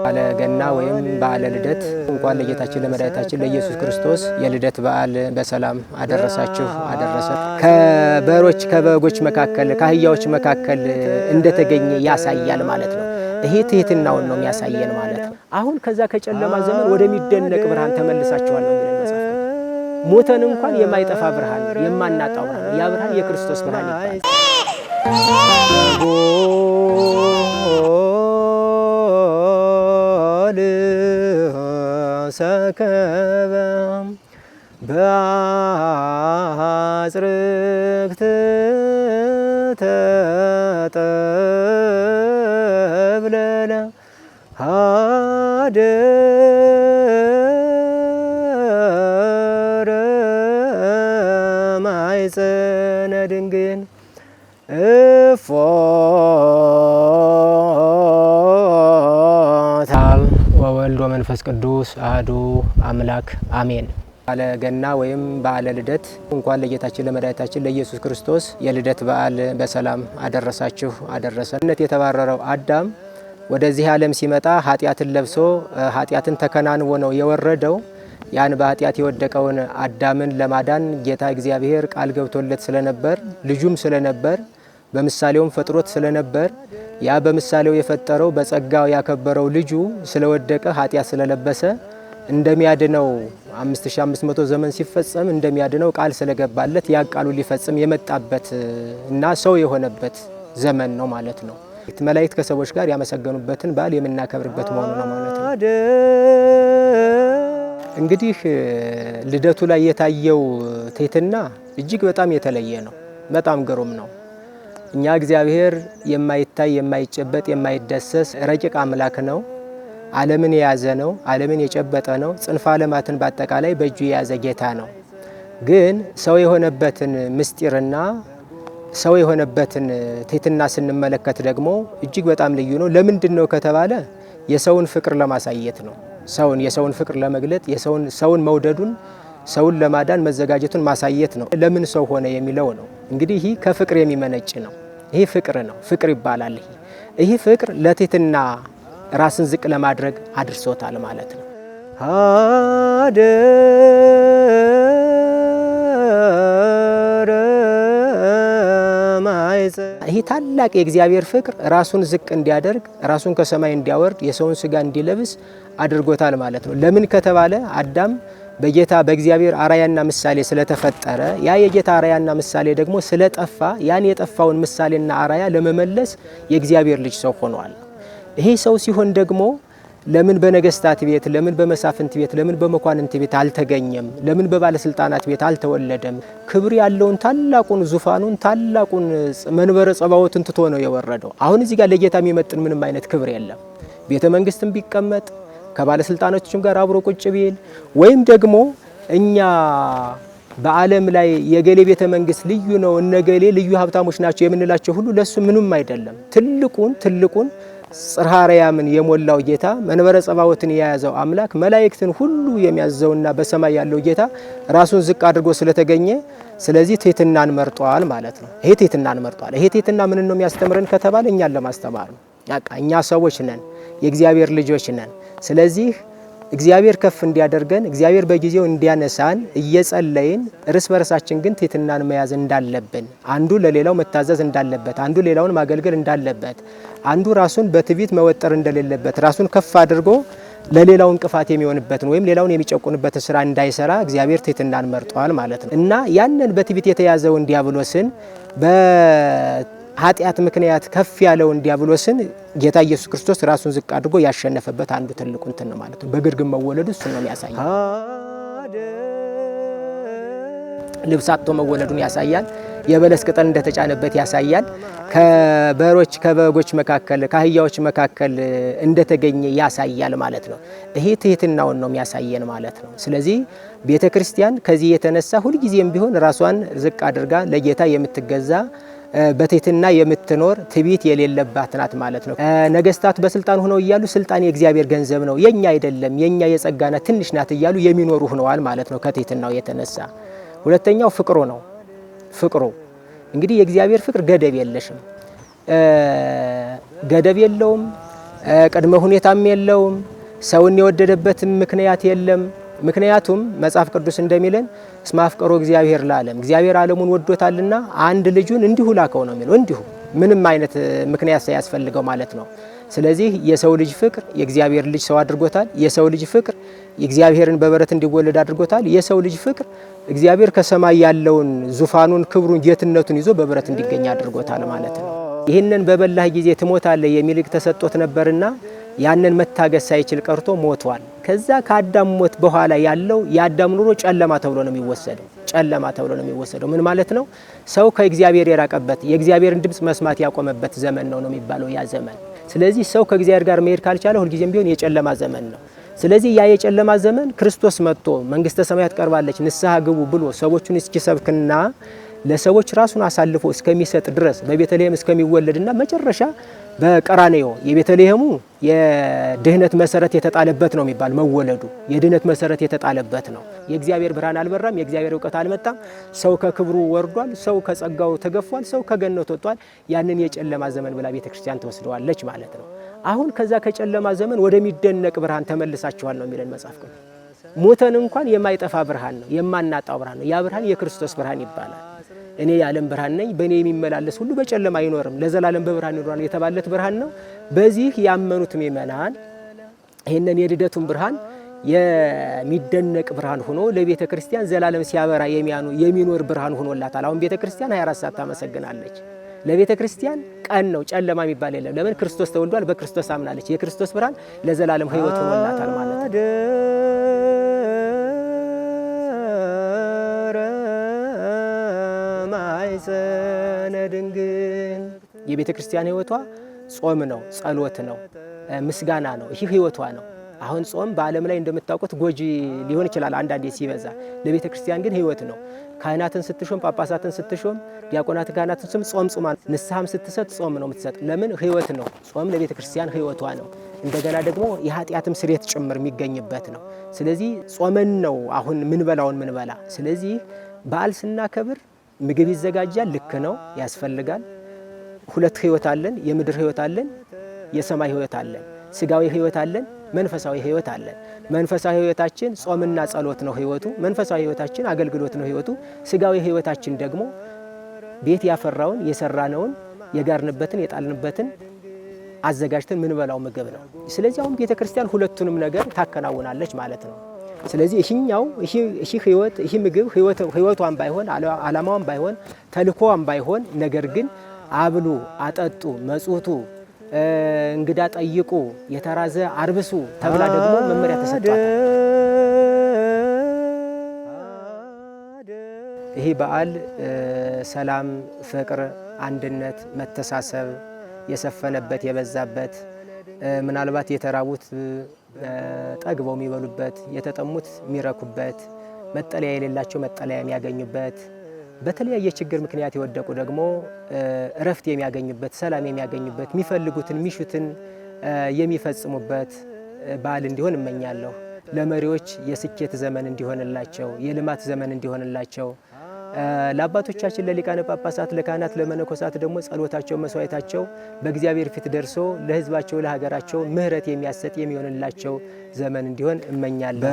ባለ ገና ወይም በዓለ ልደት እንኳን ለጌታችን ለመድኃኒታችን ለኢየሱስ ክርስቶስ የልደት በዓል በሰላም አደረሳችሁ አደረሰ። ከበሮች ከበጎች መካከል ከአህያዎች መካከል እንደተገኘ ያሳያል ማለት ነው። ይሄ ትህትናውን ነው የሚያሳየን ማለት ነው። አሁን ከዛ ከጨለማ ዘመን ወደሚደነቅ ብርሃን ተመልሳችኋል ነው የሚለው መጽሐፍ። ሞተን እንኳን የማይጠፋ ብርሃን የማናጣው ብርሃን ያ ብርሃን የክርስቶስ ብርሃን ይባላል። ሰከበ በአጽርክት ተጠብለለ ሀደረ ማኅፀነ ድንግል እፎታብ ወወልድ ወመንፈስ ቅዱስ አሐዱ አምላክ አሜን። በዓለ ገና ወይም በዓለ ልደት እንኳን ለጌታችን ለመድኃኒታችን ለኢየሱስ ክርስቶስ የልደት በዓል በሰላም አደረሳችሁ አደረሰን። የተባረረው አዳም ወደዚህ ዓለም ሲመጣ ኃጢአትን ለብሶ ኃጢአትን ተከናንቦ ነው የወረደው። ያን በኃጢአት የወደቀውን አዳምን ለማዳን ጌታ እግዚአብሔር ቃል ገብቶለት ስለነበር ልጁም ስለነበር በምሳሌውም ፈጥሮት ስለነበር ያ በምሳሌው የፈጠረው በጸጋው ያከበረው ልጁ ስለወደቀ ኃጢአት ስለለበሰ እንደሚያድነው 5500 ዘመን ሲፈጸም እንደሚያድነው ቃል ስለገባለት ያ ቃሉ ሊፈጽም የመጣበት እና ሰው የሆነበት ዘመን ነው ማለት ነው። መላእክት ከሰዎች ጋር ያመሰገኑበትን በዓል የምናከብርበት መሆኑ ነው ማለት ነው። እንግዲህ ልደቱ ላይ የታየው ትህትና እጅግ በጣም የተለየ ነው። በጣም ግሩም ነው። እኛ እግዚአብሔር የማይታይ የማይጨበጥ የማይደሰስ ረቂቅ አምላክ ነው። ዓለምን የያዘ ነው። ዓለምን የጨበጠ ነው። ጽንፈ ዓለማትን በአጠቃላይ በእጁ የያዘ ጌታ ነው። ግን ሰው የሆነበትን ምስጢርና ሰው የሆነበትን ትህትና ስንመለከት ደግሞ እጅግ በጣም ልዩ ነው። ለምንድን ነው ከተባለ የሰውን ፍቅር ለማሳየት ነው። የሰውን ፍቅር ለመግለጥ ሰውን መውደዱን ሰውን ለማዳን መዘጋጀቱን ማሳየት ነው። ለምን ሰው ሆነ የሚለው ነው። እንግዲህ ይህ ከፍቅር የሚመነጭ ነው። ይህ ፍቅር ነው። ፍቅር ይባላል። ይህ ፍቅር ለትህትና ራስን ዝቅ ለማድረግ አድርሶታል ማለት ነው። ይህ ታላቅ የእግዚአብሔር ፍቅር ራሱን ዝቅ እንዲያደርግ ራሱን ከሰማይ እንዲያወርድ የሰውን ስጋ እንዲለብስ አድርጎታል ማለት ነው። ለምን ከተባለ አዳም በጌታ በእግዚአብሔር አራያና ምሳሌ ስለተፈጠረ ያ የጌታ አራያና ምሳሌ ደግሞ ስለጠፋ ያን የጠፋውን ምሳሌና አራያ ለመመለስ የእግዚአብሔር ልጅ ሰው ሆኗል። ይሄ ሰው ሲሆን ደግሞ ለምን በነገስታት ቤት፣ ለምን በመሳፍንት ቤት፣ ለምን በመኳንንት ቤት አልተገኘም? ለምን በባለስልጣናት ቤት አልተወለደም? ክብር ያለውን ታላቁን ዙፋኑን ታላቁን መንበረ ጸባዖትን ትቶ ነው የወረደው። አሁን እዚህ ጋር ለጌታ የሚመጥን ምንም አይነት ክብር የለም። ቤተ መንግስትም ቢቀመጥ ከባለስልጣኖችም ጋር አብሮ ቁጭ ቢል ወይም ደግሞ እኛ በዓለም ላይ የገሌ ቤተ መንግስት ልዩ ነው እነገሌ ልዩ ሀብታሞች ናቸው የምንላቸው ሁሉ ለሱ ምንም አይደለም። ትልቁን ጽርሐ አርያምን የሞላው ጌታ መንበረ ጸባዖትን የያዘው አምላክ መላእክትን ሁሉ የሚያዘውና በሰማይ ያለው ጌታ ራሱን ዝቅ አድርጎ ስለተገኘ ስለዚህ ትህትናን መርጧል ማለት ነው። ይሄ ትህትናን መርጧል። ይሄ ትህትና ምን ነው የሚያስተምረን ከተባለ እኛን ለማስተማር ነው። እኛ ሰዎች ነን፣ የእግዚአብሔር ልጆች ነን። ስለዚህ እግዚአብሔር ከፍ እንዲያደርገን እግዚአብሔር በጊዜው እንዲያነሳን እየጸለይን እርስ በርሳችን ግን ትህትናን መያዝ እንዳለብን፣ አንዱ ለሌላው መታዘዝ እንዳለበት፣ አንዱ ሌላውን ማገልገል እንዳለበት፣ አንዱ ራሱን በትዕቢት መወጠር እንደሌለበት፣ ራሱን ከፍ አድርጎ ለሌላው እንቅፋት የሚሆንበትን ወይም ሌላውን የሚጨቁንበትን ስራ እንዳይሰራ እግዚአብሔር ትህትናን መርጧል ማለት ነው እና ያንን በትዕቢት የተያዘውን ዲያብሎስን ኃጢአት ምክንያት ከፍ ያለውን ዲያብሎስን ጌታ ኢየሱስ ክርስቶስ ራሱን ዝቅ አድርጎ ያሸነፈበት አንዱ ትልቁ እንትን ነው ማለት ነው። በግርግም መወለዱ እሱ ነው የሚያሳየው። ልብስ አጥቶ መወለዱን ያሳያል። የበለስ ቅጠል እንደተጫነበት ያሳያል። ከበሮች ከበጎች መካከል ከአህያዎች መካከል እንደተገኘ ያሳያል ማለት ነው። ይሄ ትህትናውን ነው የሚያሳየን ማለት ነው። ስለዚህ ቤተ ክርስቲያን ከዚህ የተነሳ ሁልጊዜም ቢሆን ራሷን ዝቅ አድርጋ ለጌታ የምትገዛ በትህትና የምትኖር ትዕቢት የሌለባት ናት ማለት ነው። ነገስታት በስልጣን ሆነው እያሉ ስልጣን የእግዚአብሔር ገንዘብ ነው፣ የኛ አይደለም፣ የኛ የጸጋ ናት፣ ትንሽ ናት እያሉ የሚኖሩ ሆነዋል ማለት ነው ከትህትናው የተነሳ። ሁለተኛው ፍቅሩ ነው። ፍቅሩ እንግዲህ የእግዚአብሔር ፍቅር ገደብ የለሽም። ገደብ የለውም፣ ቅድመ ሁኔታም የለውም። ሰውን የወደደበትም ምክንያት የለም። ምክንያቱም መጽሐፍ ቅዱስ እንደሚለን እስመ አፍቀሮ እግዚአብሔር ለዓለም እግዚአብሔር ዓለሙን ወዶታልና አንድ ልጁን እንዲሁ ላከው ነው የሚለው። እንዲሁ ምንም አይነት ምክንያት ሳያስፈልገው ማለት ነው። ስለዚህ የሰው ልጅ ፍቅር የእግዚአብሔር ልጅ ሰው አድርጎታል። የሰው ልጅ ፍቅር የእግዚአብሔርን በበረት እንዲወለድ አድርጎታል። የሰው ልጅ ፍቅር እግዚአብሔር ከሰማይ ያለውን ዙፋኑን፣ ክብሩን፣ ጌትነቱን ይዞ በበረት እንዲገኝ አድርጎታል ማለት ነው። ይህንን በበላህ ጊዜ ትሞታለህ የሚል ተሰጥቶት ነበርና ያንን መታገስ ሳይችል ቀርቶ ሞቷል። ከዛ ከአዳም ሞት በኋላ ያለው የአዳም ኑሮ ጨለማ ተብሎ ነው የሚወሰደው። ጨለማ ተብሎ ነው የሚወሰደው። ምን ማለት ነው? ሰው ከእግዚአብሔር የራቀበት የእግዚአብሔርን ድምጽ መስማት ያቆመበት ዘመን ነው የሚባለው ያ ዘመን። ስለዚህ ሰው ከእግዚአብሔር ጋር መሄድ ካልቻለ ሁልጊዜም ቢሆን የጨለማ ዘመን ነው። ስለዚህ ያ የጨለማ ዘመን ክርስቶስ መጥቶ መንግስተ ሰማያት ቀርባለች ንስሐ ግቡ ብሎ ሰዎቹን እስኪሰብክና ለሰዎች ራሱን አሳልፎ እስከሚሰጥ ድረስ በቤተልሔም እስከሚወለድና መጨረሻ በቀራንዮ የቤተልሔሙ የድህነት መሰረት የተጣለበት ነው የሚባል መወለዱ የድህነት መሰረት የተጣለበት ነው። የእግዚአብሔር ብርሃን አልበራም፣ የእግዚአብሔር እውቀት አልመጣም። ሰው ከክብሩ ወርዷል፣ ሰው ከጸጋው ተገፏል፣ ሰው ከገነት ወጥቷል። ያንን የጨለማ ዘመን ብላ ቤተክርስቲያን ተወስደዋለች ማለት ነው። አሁን ከዛ ከጨለማ ዘመን ወደሚደነቅ ብርሃን ተመልሳችኋል ነው የሚለን መጽሐፍ ቅዱስ። ሞተን እንኳን የማይጠፋ ብርሃን ነው፣ የማናጣው ብርሃን ነው። ያ ብርሃን የክርስቶስ ብርሃን ይባላል። እኔ የዓለም ብርሃን ነኝ፣ በእኔ የሚመላለስ ሁሉ በጨለማ አይኖርም፣ ለዘላለም በብርሃን ይኖራል የተባለት ብርሃን ነው። በዚህ ያመኑት ምእመናን ይህንን የልደቱን ብርሃን የሚደነቅ ብርሃን ሆኖ ለቤተ ክርስቲያን ዘላለም ሲያበራ የሚኖር ብርሃን ሆኖላታል። አሁን ቤተ ክርስቲያን 24 ሰዓት ታመሰግናለች። ለቤተ ክርስቲያን ቀን ነው፣ ጨለማ የሚባል የለም። ለምን? ክርስቶስ ተወልዷል፣ በክርስቶስ አምናለች። የክርስቶስ ብርሃን ለዘላለም ሕይወት ሆኖላታል ማለት ነው። ድንግል የቤተ ክርስቲያን ሕይወቷ ጾም ነው፣ ጸሎት ነው፣ ምስጋና ነው። ይህ ሕይወቷ ነው። አሁን ጾም በዓለም ላይ እንደምታውቁት ጎጂ ሊሆን ይችላል አንዳንዴ ሲበዛ። ለቤተ ክርስቲያን ግን ሕይወት ነው። ካህናትን ስትሾም፣ ጳጳሳትን ስትሾም፣ ዲያቆናትን ካህናትን ጾም ጾማ፣ ንስሐም ስትሰጥ ጾም ነው የምትሰጥ። ለምን? ሕይወት ነው። ጾም ለቤተ ክርስቲያን ሕይወቷ ነው። እንደገና ደግሞ የኃጢአትም ስርየት ጭምር የሚገኝበት ነው። ስለዚህ ጾመን ነው አሁን ምንበላውን ምንበላ። ስለዚህ በዓል ስናከብር ምግብ ይዘጋጃል። ልክ ነው፣ ያስፈልጋል። ሁለት ሕይወት አለን። የምድር ሕይወት አለን፣ የሰማይ ሕይወት አለን። ስጋዊ ሕይወት አለን፣ መንፈሳዊ ሕይወት አለን። መንፈሳዊ ሕይወታችን ጾምና ጸሎት ነው ሕይወቱ። መንፈሳዊ ሕይወታችን አገልግሎት ነው ሕይወቱ። ስጋዊ ሕይወታችን ደግሞ ቤት ያፈራውን የሰራነውን የጋርንበትን የጣልንበትን አዘጋጅተን ምንበላው ምግብ ነው። ስለዚህ አሁን ቤተ ክርስቲያን ሁለቱንም ነገር ታከናውናለች ማለት ነው። ስለዚህ ይህኛው ይህ ሕይወት ይህ ምግብ ሕይወቷን ባይሆን ዓላማዋን ባይሆን ተልኮዋን ባይሆን ነገር ግን አብሉ፣ አጠጡ፣ መጽውቱ፣ እንግዳ ጠይቁ፣ የተራዘ አርብሱ ተብላ ደግሞ መመሪያ ተሰጥቷታል። ይህ በዓል ሰላም፣ ፍቅር፣ አንድነት፣ መተሳሰብ የሰፈነበት የበዛበት ምናልባት የተራቡት ጠግበው የሚበሉበት፣ የተጠሙት የሚረኩበት፣ መጠለያ የሌላቸው መጠለያ የሚያገኙበት፣ በተለያየ ችግር ምክንያት የወደቁ ደግሞ እረፍት የሚያገኙበት፣ ሰላም የሚያገኙበት፣ የሚፈልጉትን የሚሹትን የሚፈጽሙበት በዓል እንዲሆን እመኛለሁ። ለመሪዎች የስኬት ዘመን እንዲሆንላቸው፣ የልማት ዘመን እንዲሆንላቸው፣ ለአባቶቻችን ለሊቃነ ጳጳሳት፣ ለካህናት፣ ለመነኮሳት ደግሞ ጸሎታቸው፣ መስዋዕታቸው በእግዚአብሔር ፊት ደርሶ ለሕዝባቸው ለሀገራቸው ምሕረት የሚያሰጥ የሚሆንላቸው ዘመን እንዲሆን እመኛለሁ።